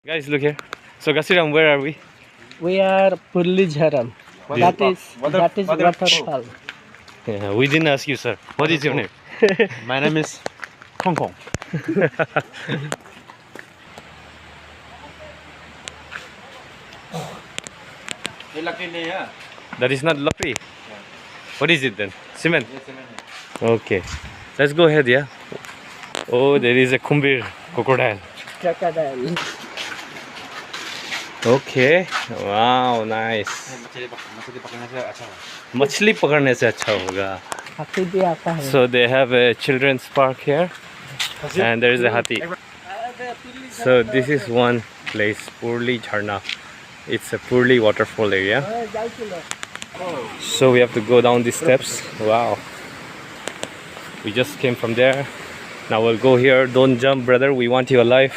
Guys, look here. So, Gasiram, where are we? We are Phurulijharna. That is waterfall. Yeah, we didn't ask you, sir. What is your name? My name is Kong Kong. That is not Lopi. What is it then? Cement. Okay. Let's go ahead, yeah. Oh, there is a kumbir crocodile. Crocodile. Okay. Wow, nice. मछली पकड़ने से अच्छा होगा. हाथी भी आता है. So they have a children's park here, and there is a hathi. So this is one place, Phurulijharna. It's a Phuruli waterfall area. So we have to go down these steps. Wow. We just came from there. Now we'll go here. Don't jump, brother. We want you alive.